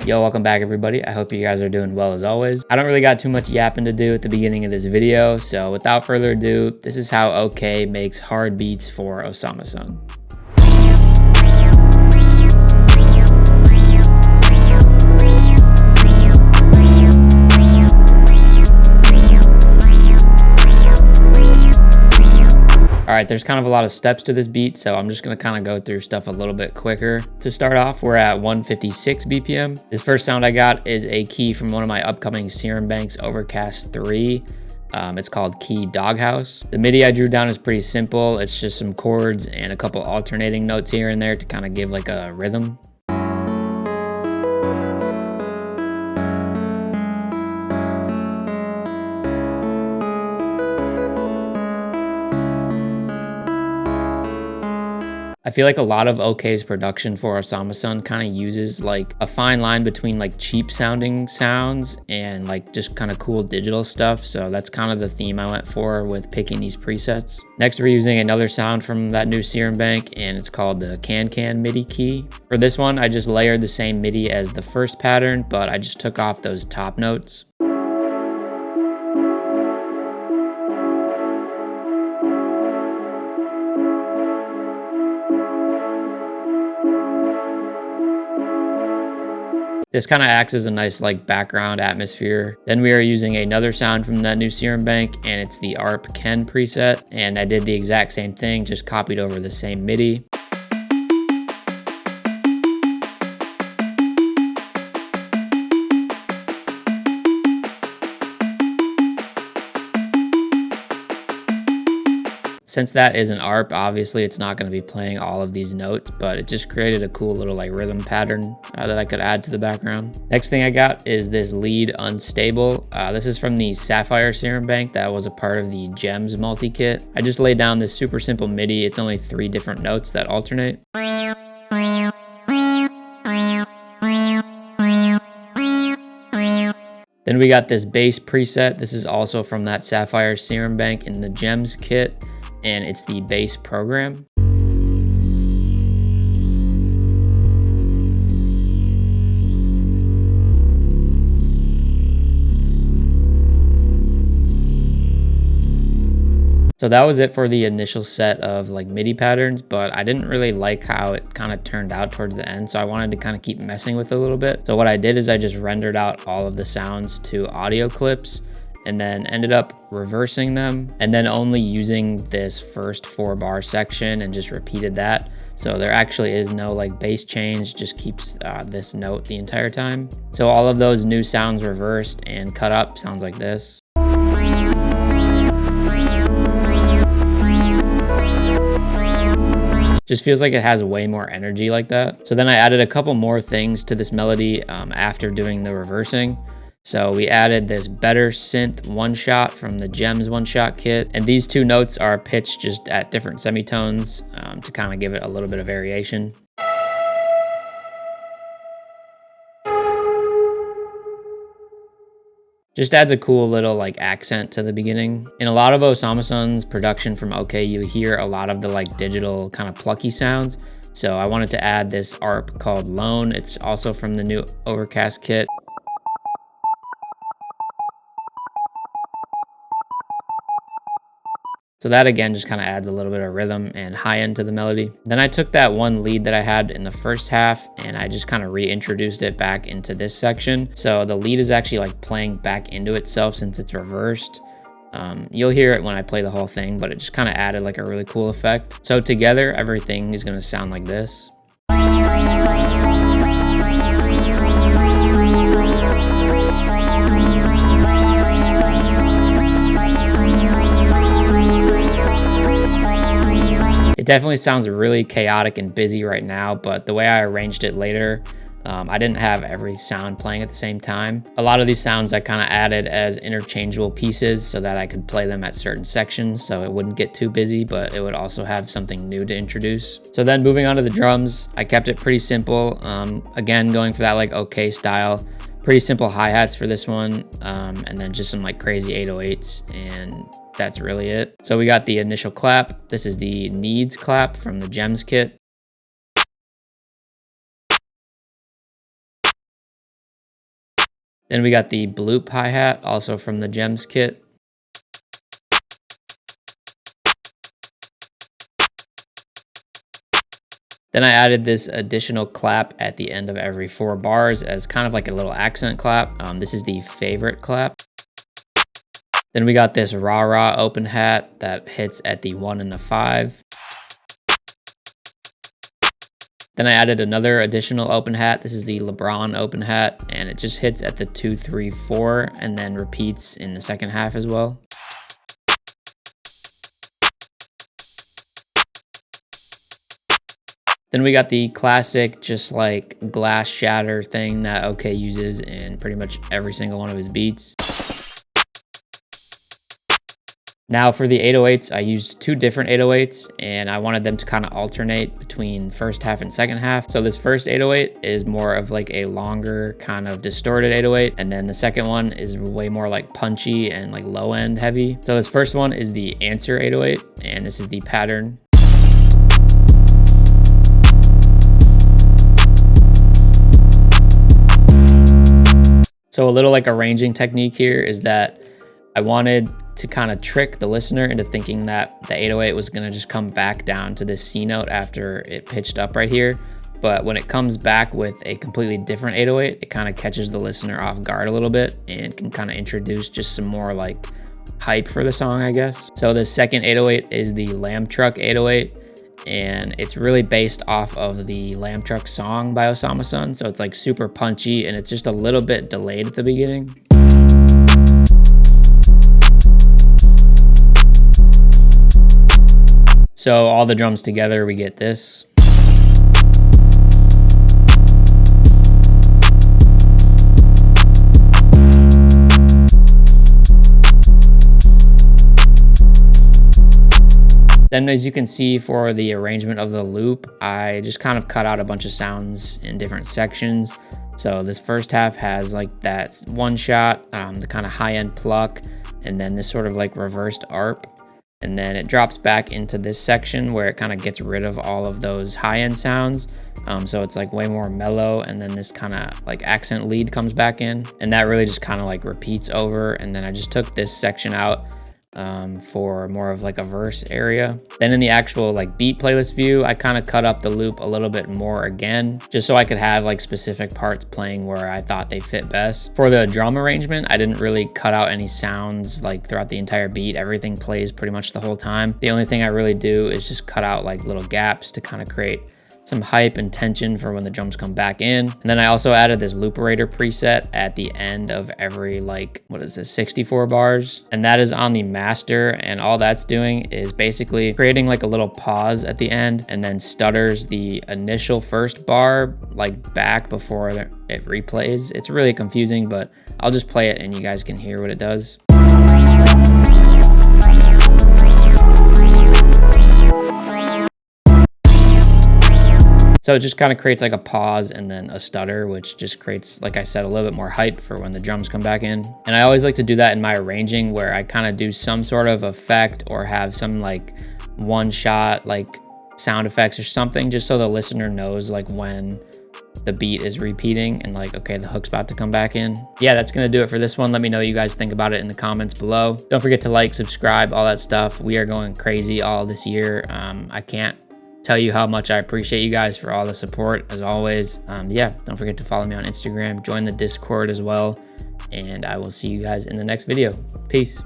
Yo, welcome back everybody. I hope you guys are doing well as always. I don't really got too much yapping to do at the beginning of this video, so without further ado, this is how OK makes hard beats for OSAMASON. All right, there's kind of a lot of steps to this beat, so I'm just gonna kind of go through stuff a little bit quicker. To start off, we're at 156 BPM. This first sound I got is a key from one of my upcoming Serum Banks Overcast 3. It's called Key Doghouse. The MIDI I drew down is pretty simple. It's just some chords and a couple alternating notes here and there to kind of give like a rhythm. I feel like a lot of OK's production for OSAMASON kind of uses like a fine line between like cheap sounding sounds and like just kind of cool digital stuff. So that's kind of the theme I went for with picking these presets. Next, we're using another sound from that new Serum Bank, and it's called the Can MIDI key. For this one, I just layered the same MIDI as the first pattern, but I just took off those top notes. This kind of acts as a nice like background atmosphere. Then we are using another sound from that new Serum Bank, and it's the ARP Ken preset. And I did the exact same thing, just copied over the same MIDI. Since that is an ARP, obviously it's not going to be playing all of these notes, but it just created a cool little like rhythm pattern that I could add to the background. Next thing I got is this lead unstable. This is from the Sapphire Serum Bank that was a part of the Gems multi-kit. I just laid down this super simple MIDI. It's only 3 different notes that alternate. Then we got this bass preset. This is also from that Sapphire Serum Bank in the Gems kit, and it's the bass program. So that was it for the initial set of like MIDI patterns, but I didn't really like how it kind of turned out towards the end, so I wanted to kind of keep messing with it a little bit. So what I did is I just rendered out all of the sounds to audio clips and then ended up reversing them and then only using this first 4-bar section and just repeated that. So there actually is no like bass change, just keeps this note the entire time. So all of those new sounds reversed and cut up sounds like this. Just feels like it has way more energy like that. So then I added a couple more things to this melody after doing the reversing. So we added this Better Synth one-shot from the Gems one-shot kit. And these 2 notes are pitched just at different semitones to kind of give it a little bit of variation. Just adds a cool little like accent to the beginning. In a lot of OSAMASON's production from OK, you hear a lot of the like digital kind of plucky sounds. So I wanted to add this ARP called Lone. It's also from the new Overcast kit. So that again just kind of adds a little bit of rhythm and high end to the melody. Then I took that one lead that I had in the first half and I just kind of reintroduced it back into this section. So the lead is actually like playing back into itself since it's reversed. You'll hear it when I play the whole thing, but it just kind of added like a really cool effect. So together, everything is going to sound like this. It definitely sounds really chaotic and busy right now, but the way I arranged it later, I didn't have every sound playing at the same time. A lot of these sounds I kind of added as interchangeable pieces so that I could play them at certain sections so it wouldn't get too busy, but it would also have something new to introduce. So then moving on to the drums, I kept it pretty simple. Again, going for that like OK style. Pretty simple hi-hats for this one, and then just some like crazy 808s, and that's really it. So we got the initial clap. This is the Needs clap from the Gems kit. Then we got the bloop hi-hat, also from the Gems kit. Then I added this additional clap at the end of every 4 bars as kind of like a little accent clap. This is the favorite clap. Then we got this rah-rah open hat that hits at the 1 and the 5. Then I added another additional open hat. This is the LeBron open hat, and it just hits at the 2, 3, 4, and then repeats in the second half as well. Then we got the classic, just like glass shatter thing that OK uses in pretty much every single one of his beats. Now for the 808s, I used 2 different 808s, and I wanted them to kind of alternate between first half and second half. So this first 808 is more of like a longer kind of distorted 808, and then the second one is way more like punchy and like low end heavy. So this first one is the Answer 808, and this is the pattern. So a little like arranging technique here is that I wanted to kind of trick the listener into thinking that the 808 was going to just come back down to this C note after it pitched up right here. But when it comes back with a completely different 808, it kind of catches the listener off guard a little bit and can kind of introduce just some more like hype for the song, I guess. So the second 808 is the Lamb Truck 808. And it's really based off of the Lamb Truck song by OSAMASON. So it's like super punchy, and it's just a little bit delayed at the beginning. So all the drums together, we get this. Then as you can see for the arrangement of the loop, I just kind of cut out a bunch of sounds in different sections. So this first half has like that one shot, the kind of high end pluck, and then this sort of like reversed arp. And then it drops back into this section where it kind of gets rid of all of those high end sounds. So it's like way more mellow, and then this kind of like accent lead comes back in, and that really just kind of like repeats over. And then I just took this section out for more of like a verse area. Then in the actual like beat playlist view, I kind of cut up the loop a little bit more again, just so I could have like specific parts playing where I thought they fit best. For the drum arrangement, I didn't really cut out any sounds like throughout the entire beat. Everything plays pretty much the whole time. The only thing I really do is just cut out like little gaps to kind of create some hype and tension for when the drums come back in. And then I also added this looperator preset at the end of every like, what is this, 64 bars. And that is on the master, and all that's doing is basically creating like a little pause at the end, and then stutters the initial first bar like back before it replays. It's really confusing, but I'll just play it and you guys can hear what it does. So it just kind of creates like a pause and then a stutter, which just creates, like I said, a little bit more hype for when the drums come back in. And I always like to do that in my arranging, where I kind of do some sort of effect or have some like one shot like sound effects or something, just so the listener knows like when the beat is repeating and like, okay, the hook's about to come back in. Yeah, that's gonna do it for this one. Let me know what you guys think about it in the comments below. Don't forget to like, subscribe, all that stuff. We are going crazy all this year. I can't tell you how much I appreciate you guys for all the support as always. Yeah, don't forget to follow me on Instagram, join the Discord as well, and I will see you guys in the next video. Peace.